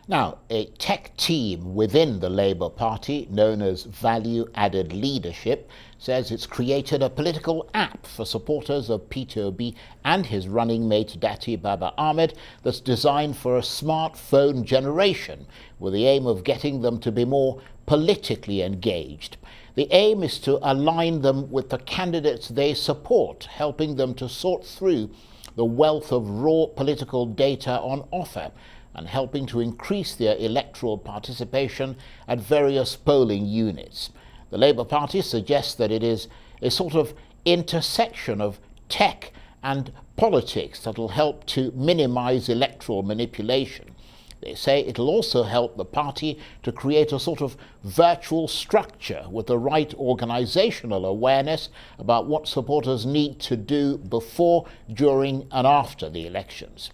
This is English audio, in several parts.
Now, a tech team within the Labour Party, known as Value Added Leadership, says it's created a political app for supporters of Peter Obi and his running mate Dati Baba Ahmed that's designed for a smartphone generation, with the aim of getting them to be more politically engaged. The aim is to align them with the candidates they support, helping them to sort through the wealth of raw political data on offer, and helping to increase their electoral participation at various polling units. The Labour Party suggests that it is a sort of intersection of tech and politics that will help to minimise electoral manipulation. They say it'll also help the party to create a sort of virtual structure with the right organisational awareness about what supporters need to do before, during and after the elections.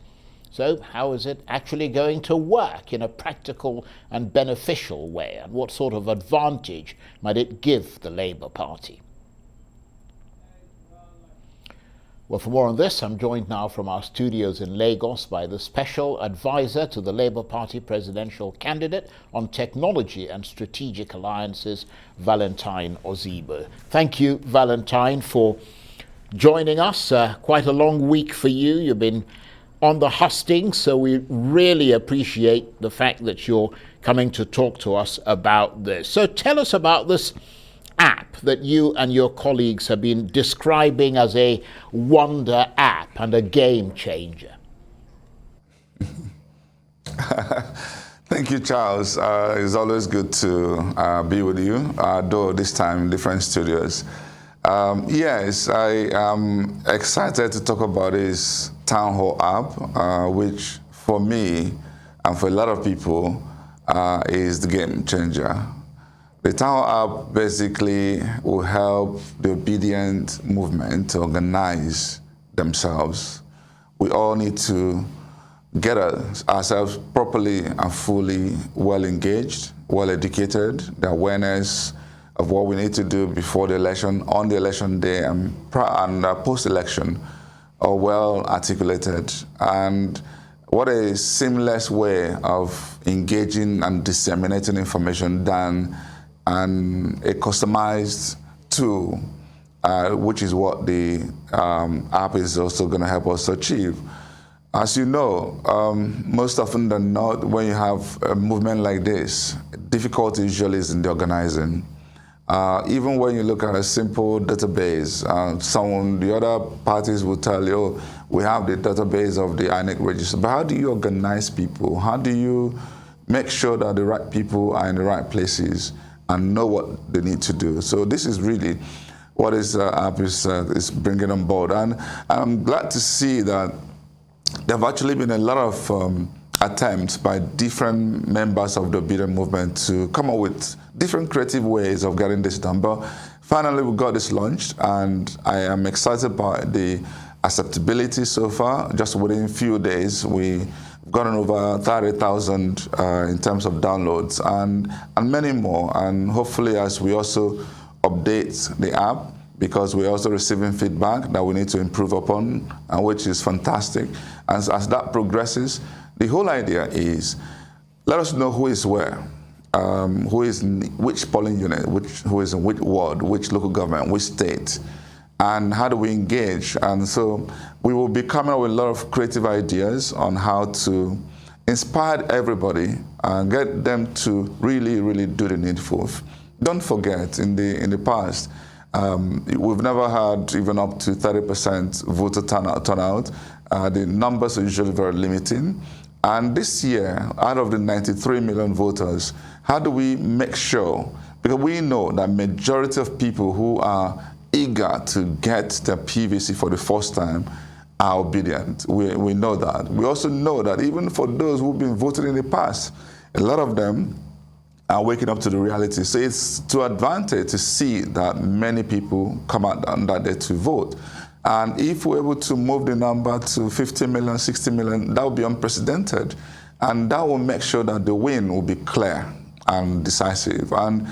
So how is it actually going to work in a practical and beneficial way, and what sort of advantage might it give the Labour Party? Well, for more on this, I'm joined now from our studios in Lagos by the Special Advisor to the Labour Party presidential candidate on technology and strategic alliances, Valentine Ozigbo. Thank you, Valentine, for joining us. Quite a long week for you. You've been on the hustings, so we really appreciate the fact that you're coming to talk to us about this. So tell us about this app that you and your colleagues have been describing as a wonder app and a game changer. Thank you, Charles. It's always good to be with you, though this time in different studios. Yes, I am excited to talk about this Townhall app, which for me and for a lot of people is the game changer. The Townhall app basically will help the obedient movement to organize themselves. We all need to get ourselves properly and fully well engaged, well educated, the awareness of what we need to do before the election, on the election day, and post-election are well articulated. And what a seamless way of engaging and disseminating information than a customized tool, which is what the app is also going to help us achieve. As you know, most often than not, when you have a movement like this, difficulty usually is in the organizing. Even when you look at a simple database, the other parties will tell you, oh, we have the database of the INEC register. But how do you organize people? How do you make sure that the right people are in the right places and know what they need to do? So this is really what this app is bringing on board. And I'm glad to see that there have actually been a lot of attempts by different members of the obedient movement to come up with different creative ways of getting this done. But finally, we got this launched, and I am excited by the acceptability so far. Just within a few days, we've gotten over 30,000 in terms of downloads, and many more. And hopefully, as we also update the app, because we're also receiving feedback that we need to improve upon, and which is fantastic. And as that progresses, the whole idea is, let us know who is where, who is in which polling unit, who is in which ward, which local government, which state, and how do we engage. And so we will be coming up with a lot of creative ideas on how to inspire everybody and get them to really, really do the needful. Don't forget, in the past, we've never had even up to 30% voter turnout. The numbers are usually very limiting. And this year, out of the 93 million voters, how do we make sure, because we know that majority of people who are eager to get their PVC for the first time are obedient. We know that. We also know that even for those who've been voting in the past, a lot of them are waking up to the reality. So it's to advantage to see that many people come out on that day to vote. And if we're able to move the number to 50 million, 60 million, that will be unprecedented. And that will make sure that the win will be clear and decisive. And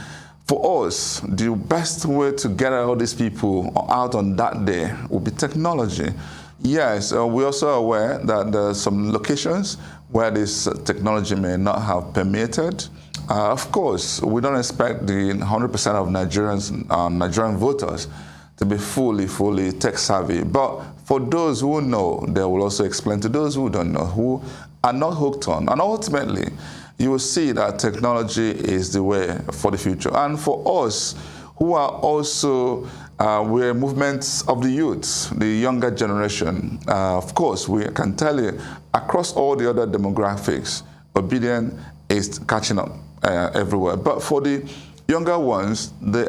for us, the best way to get all these people out on that day will be technology. Yes, we're also aware that there are some locations where this technology may not have permeated. Of course, we don't expect the 100% of Nigerian voters to be fully tech savvy. But for those who know, they will also explain to those who don't know, who are not hooked on. And ultimately, you will see that technology is the way for the future. And for us, who are also, we're movements of the youth, the younger generation. Of course, we can tell you, across all the other demographics, obedience is catching up everywhere. But for the younger ones, they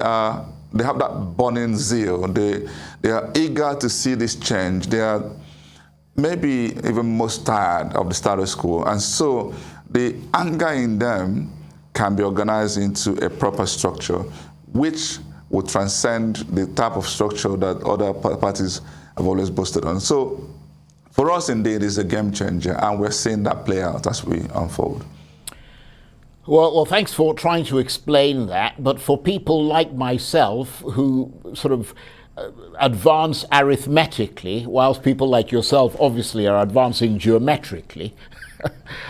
have that burning zeal. They are eager to see this change. They are maybe even most tired of the status quo. And so the anger in them can be organized into a proper structure, which will transcend the type of structure that other parties have always boasted on. So for us, indeed, it's a game changer, and we're seeing that play out as we unfold. Well, thanks for trying to explain that. But for people like myself who sort of advance arithmetically, whilst people like yourself obviously are advancing geometrically,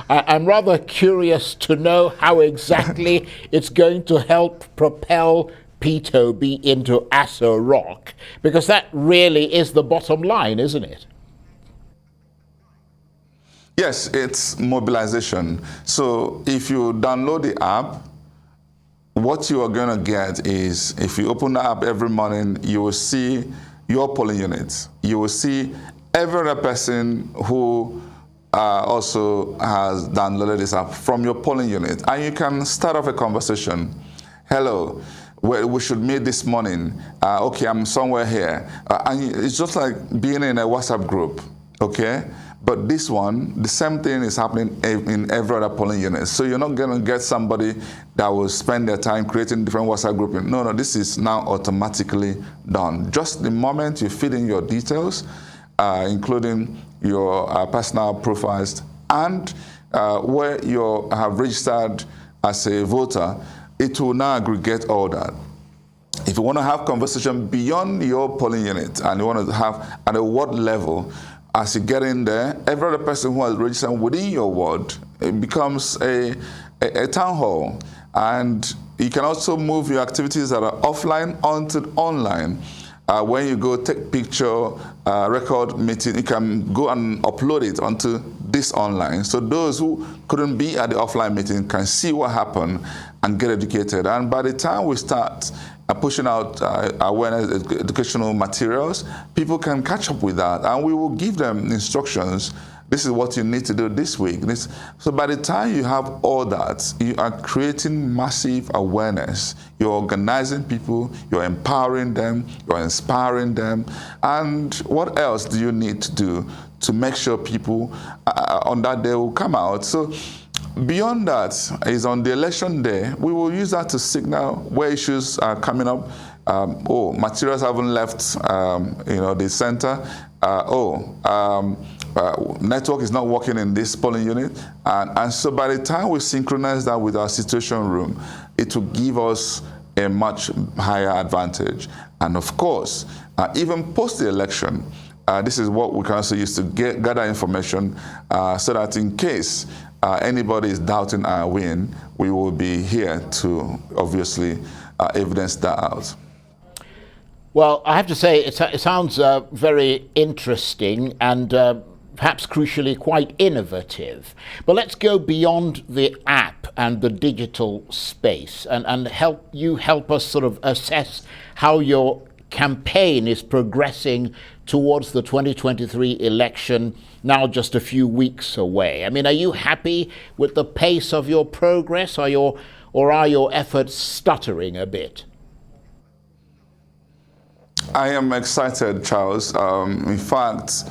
I'm rather curious to know how exactly it's going to help propel P2B into Aso Rock, because that really is the bottom line, isn't it? Yes, it's mobilization. So if you download the app, what you are going to get is, if you open the app every morning, you will see your polling units. You will see every other person who also has downloaded this app from your polling unit. And you can start off a conversation. Hello, we should meet this morning. Okay, I'm somewhere here. And it's just like being in a WhatsApp group, okay? But this one, the same thing is happening in every other polling unit. So you're not going to get somebody that will spend their time creating different WhatsApp groups. No, this is now automatically done. Just the moment you feed in your details, including your personal profiles and where you have registered as a voter, it will now aggregate all that. If you want to have conversation beyond your polling unit and you want to have at a ward level, as you get in there, every other person who has registered within your ward, it becomes a town hall. And you can also move your activities that are offline onto online. When you go take picture, record meeting, you can go and upload it onto this online. So those who couldn't be at the offline meeting can see what happened and get educated. And by the time we start pushing out awareness, educational materials, people can catch up with that. And we will give them instructions. This is what you need to do this week. So by the time you have all that, you are creating massive awareness. You're organizing people, you're empowering them, you're inspiring them. And what else do you need to do to make sure people on that day will come out? So beyond that is on the election day, we will use that to signal where issues are coming up. Materials haven't left the center. Network is not working in this polling unit. And so by the time we synchronize that with our situation room, it will give us a much higher advantage. And of course, even post the election, this is what we can also use to gather information so that in case anybody is doubting our win, we will be here to obviously evidence that out. Well, I have to say, it sounds very interesting and perhaps crucially quite innovative. But let's go beyond the app and the digital space and help us sort of assess how your campaign is progressing towards the 2023 election, now just a few weeks away. I mean, are you happy with the pace of your progress, or are your efforts stuttering a bit? I am excited, Charles. In fact,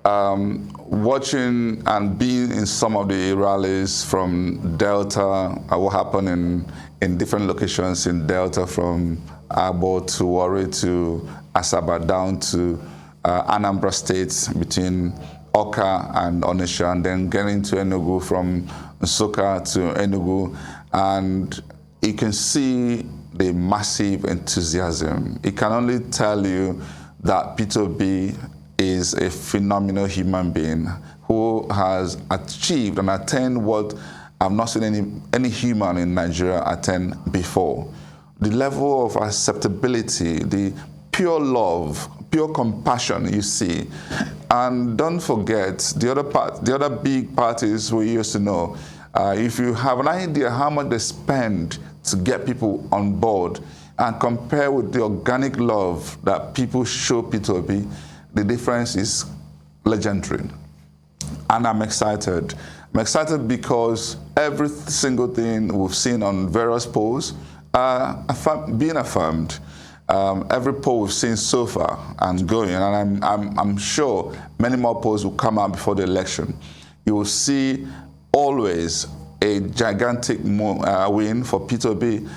watching and being in some of the rallies from Delta, what happened in different locations in Delta, from Abo to Warri to Asaba down to Anambra State, between Oka and Onitsha, and then getting to Enugu, from Nsukka to Enugu, and you can see the massive enthusiasm. It can only tell you that P2B is a phenomenal human being who who has achieved and attained what I've not seen any human in Nigeria attain before. The level of acceptability, the pure love, pure compassion you see. And don't forget the other big parties we used to know. If you have an idea how much they spend to get people on board and compare with the organic love that people show P2B, the difference is legendary. And I'm excited. I'm excited because every single thing we've seen on various polls being affirmed. Every poll we've seen so far and going, and I'm sure many more polls will come out before the election. You will see always a gigantic win for P2B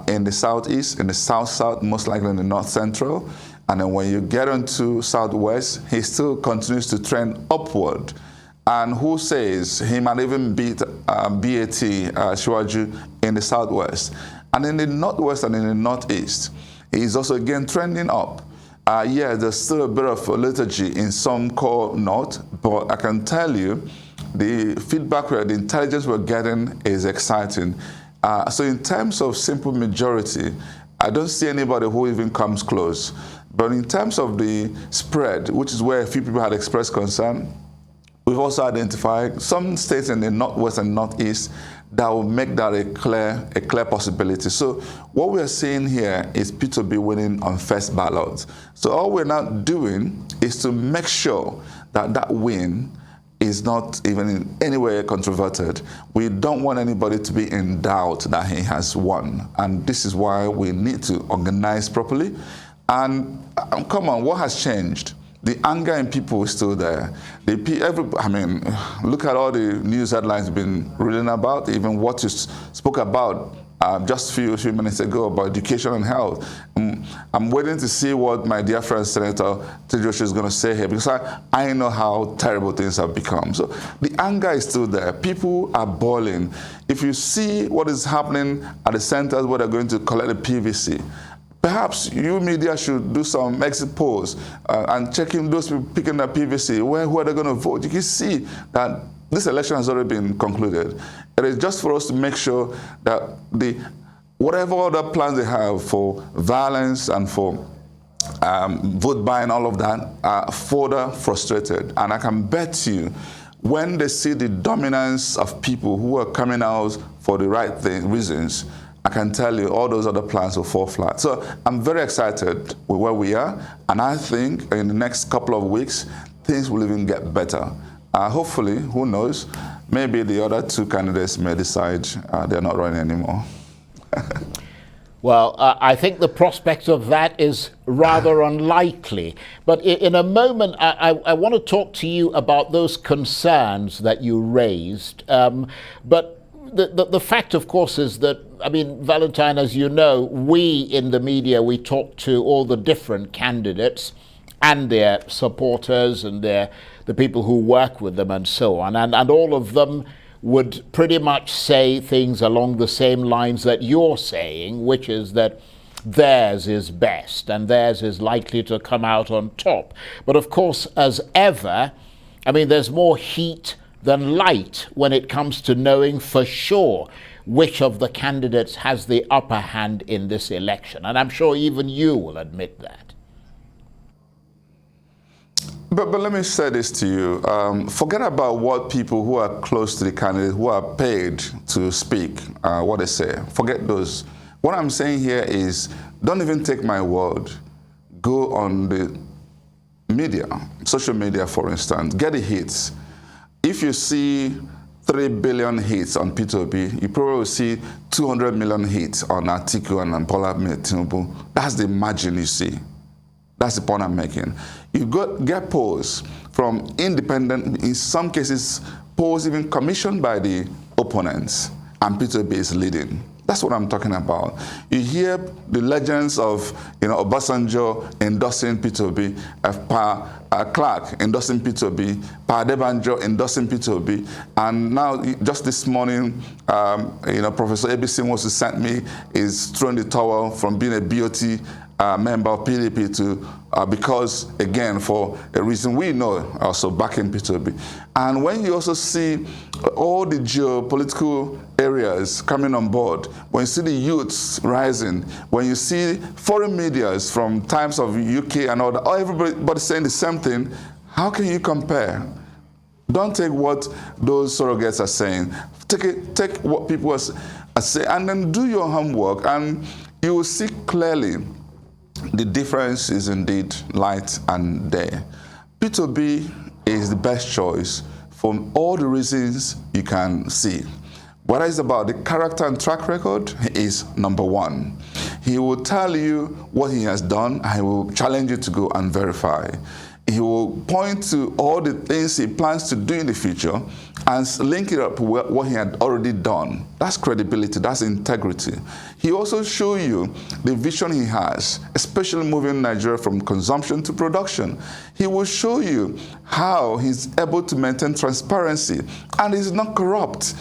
in the southeast, in the south-south, most likely in the north-central. And then when you get into southwest, he still continues to trend upward. And who says he might even beat BAT Shiwaju in the southwest. And in the northwest and in the northeast, he's also again trending up. Yeah, there's still a bit of a liturgy in some core north, but I can tell you the feedback, the intelligence we're getting is exciting. So in terms of simple majority, I don't see anybody who even comes close. But in terms of the spread, which is where a few people had expressed concern, we've also identified some states in the northwest and northeast that will make that a clear possibility. So what we are seeing here is P2B winning on first ballot. So all we're now doing is to make sure that that win is not even in any way controverted. We don't want anybody to be in doubt that he has won. And this is why we need to organize properly. And come on, what has changed? The anger in people is still there. Look at all the news headlines we've been reading about, even what you spoke about just a few minutes ago about education and health. I'm waiting to see what my dear friend Senator Tejoshi is going to say here, because I know how terrible things have become. So the anger is still there. People are boiling. If you see what is happening at the centers where they're going to collect the PVC, perhaps you media should do some exit polls and checking those people picking the PVC, who are they going to vote? You can see that this election has already been concluded. It is just for us to make sure that whatever other plans they have for violence and for vote buying, all of that, are further frustrated. And I can bet you, when they see the dominance of people who are coming out for the right reasons, I can tell you all those other plans will fall flat. So I'm very excited with where we are, and I think in the next couple of weeks, things will even get better. Hopefully, who knows, maybe the other two candidates may decide they're not running anymore. Well, I think the prospect of that is rather unlikely. But in a moment, I want to talk to you about those concerns that you raised. But the fact, of course, is that, Valentine, as you know, we in the media, we talk to all the different candidates and their supporters and the people who work with them and so on. And all of them would pretty much say things along the same lines that you're saying, which is that theirs is best and theirs is likely to come out on top. But of course, as ever, there's more heat than light when it comes to knowing for sure which of the candidates has the upper hand in this election. And I'm sure even you will admit that. But let me say this to you. Forget about what people who are close to the candidate, who are paid to speak, what they say. Forget those. What I'm saying here is, don't even take my word. Go on the media, social media, for instance. Get the hits. If you see 3 billion hits on P2B, you probably will see 200 million hits on Atiku and Bola Tinubu. That's the margin you see. That's the point I'm making. You get polls from independent, in some cases, polls even commissioned by the opponents, and P2B is leading. That's what I'm talking about. You hear the legends of Obasanjo endorsing P2B, Clark endorsing P2B, Adebanjo endorsing P2B, and now just this morning, Professor ABC wants to send me is throwing the towel from being a BOT member of PDP to because, again, for a reason we know, also backing Peter Obi. And when you also see all the geopolitical areas coming on board, when you see the youths rising, when you see foreign medias from Times of UK and all that, everybody saying the same thing, how can you compare? Don't take what those surrogates are saying. Take what people are saying, and then do your homework, and you will see clearly the difference is indeed light and day. Peter Obi is the best choice for all the reasons you can see. Whether it's about the character and track record, he is number one. He will tell you what he has done, and he will challenge you to go and verify. He will point to all the things he plans to do in the future and link it up with what he had already done. That's credibility, that's integrity. He also show you the vision he has, especially moving Nigeria from consumption to production. He will show you how he's able to maintain transparency, and he's not corrupt.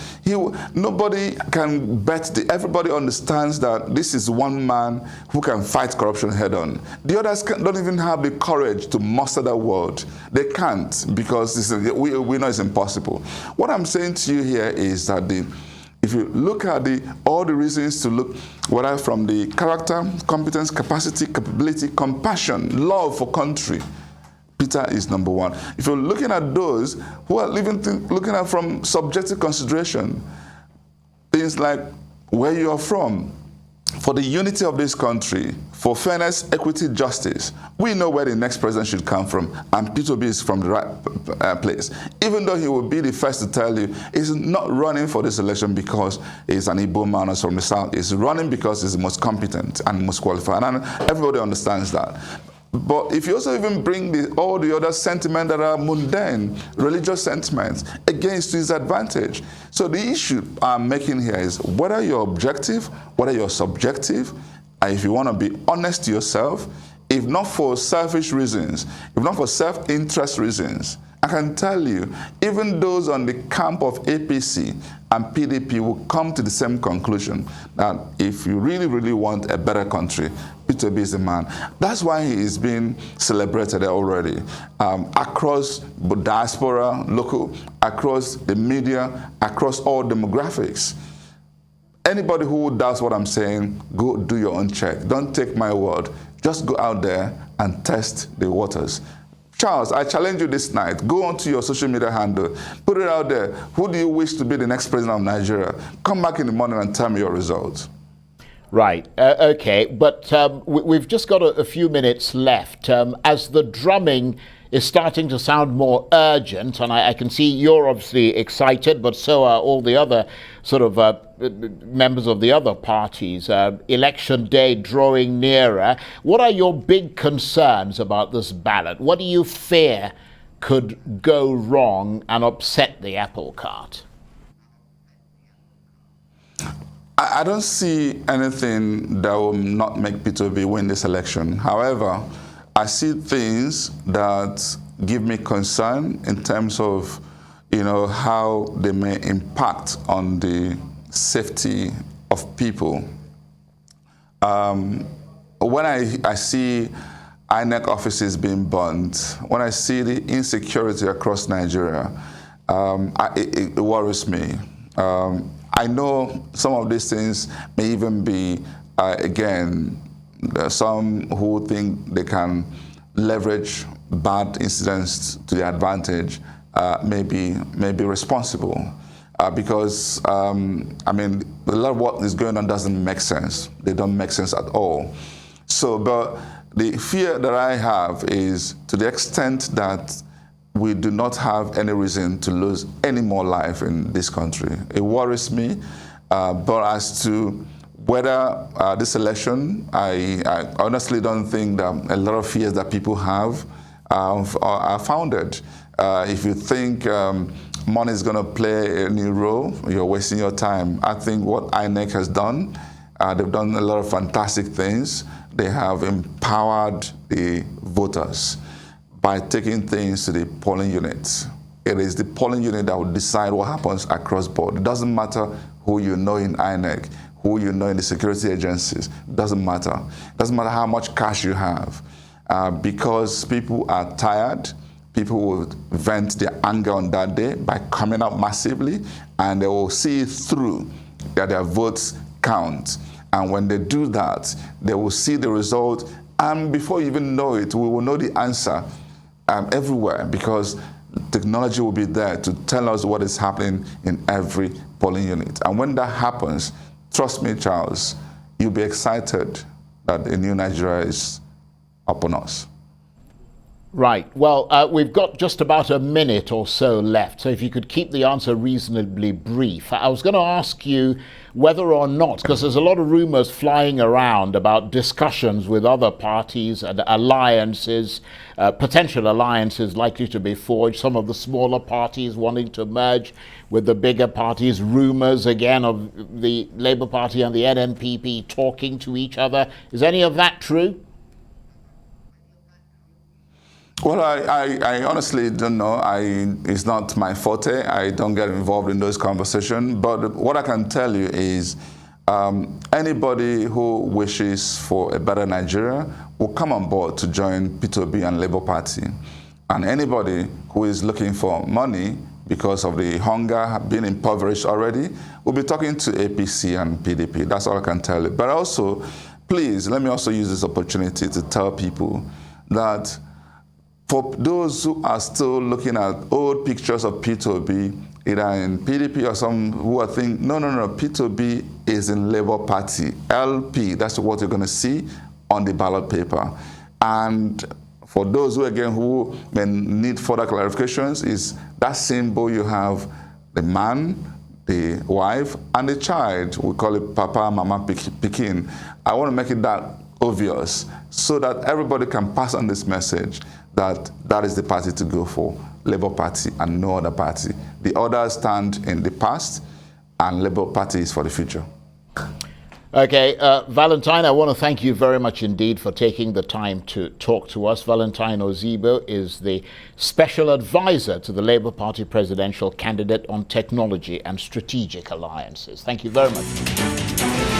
Nobody can everybody understands that this is one man who can fight corruption head on. The others don't even have the courage to muster that word. They can't, because we know it's impossible. What I'm saying to you here is that if you look at all the reasons to look, whether from the character, competence, capacity, capability, compassion, love for country, Peter is number one. If you're looking at those who are looking at from subjective consideration, things like where you are from, for the unity of this country, for fairness, equity, justice, we know where the next president should come from, and Peter Obi is from the right place. Even though he will be the first to tell you he's not running for this election because he's an Igbo man or from the south. He's running because he's the most competent and most qualified, and everybody understands that. But if you also even bring all the other sentiments that are mundane, religious sentiments, against his advantage. So the issue I'm making here is whether you're objective, whether you're subjective, and if you want to be honest to yourself, if not for selfish reasons, if not for self-interest reasons, I can tell you, even those on the camp of APC and PDP will come to the same conclusion, that if you really, really want a better country, Peter Obi is the man. That's why he is being celebrated already across diaspora, local, across the media, across all demographics. Anybody who doubts what I'm saying, go do your own check. Don't take my word. Just go out there and test the waters. Charles, I challenge you this night. Go onto your social media handle. Put it out there. Who do you wish to be the next president of Nigeria? Come back in the morning and tell me your results. Right. Okay. But we've just got a few minutes left. As the drumming is starting to sound more urgent, and I can see you're obviously excited, but so are all the other sort of members of the other parties. Election day drawing nearer. What are your big concerns about this ballot? What do you fear could go wrong and upset the apple cart? I don't see anything that will not make Peter Obi win this election. However, I see things that give me concern in terms of, how they may impact on the safety of people. When I see INEC offices being burnt, when I see the insecurity across Nigeria, it worries me. I know some of these things may even be, some who think they can leverage bad incidents to their advantage may be responsible. Because, a lot of what is going on doesn't make sense. They don't make sense at all. So, but the fear that I have is to the extent that we do not have any reason to lose any more life in this country. It worries me, but as to whether this election, I honestly don't think that a lot of fears that people have are founded. If you think money is going to play a new role, you're wasting your time. I think what INEC has done, they've done a lot of fantastic things. They have empowered the voters by taking things to the polling units. It is the polling unit that will decide what happens across board. It doesn't matter who you know in INEC, who you know in the security agencies. It doesn't matter. It doesn't matter how much cash you have. because people are tired. People will vent their anger on that day by coming out massively, and they will see through that their votes count. And when they do that, they will see the result, and before you even know it, we will know the answer everywhere, because technology will be there to tell us what is happening in every polling unit. And when that happens, trust me, Charles, you'll be excited that a new Nigeria is upon us. Right. Well, we've got just about a minute or so left, so if you could keep the answer reasonably brief. I was going to ask you whether or not, because there's a lot of rumors flying around about discussions with other parties and alliances, potential alliances likely to be forged, some of the smaller parties wanting to merge with the bigger parties, rumors again of the Labour Party and the NNPP talking to each other. Is any of that true? Well, I honestly don't know. It's not my forte. I don't get involved in those conversations. But what I can tell you is anybody who wishes for a better Nigeria will come on board to join P2B and Labour Party. And anybody who is looking for money because of the hunger, being impoverished already, will be talking to APC and PDP. That's all I can tell you. But also, please, let me also use this opportunity to tell people that for those who are still looking at old pictures of P2B, either in PDP or some who are thinking, no, P2B is in Labour Party. LP, that's what you're going to see on the ballot paper. And for those who, again, who may need further clarifications, is that symbol you have the man, the wife, and the child. We call it Papa, Mama, Pikin. I want to make it that obvious so that everybody can pass on this message that that is the party to go for, Labour Party and no other party. The others stand in the past and Labour Party is for the future. Okay, Valentine, I want to thank you very much indeed for taking the time to talk to us. Valentine Ozigbo is the Special Advisor to the Labour Party presidential candidate on technology and strategic alliances. Thank you very much.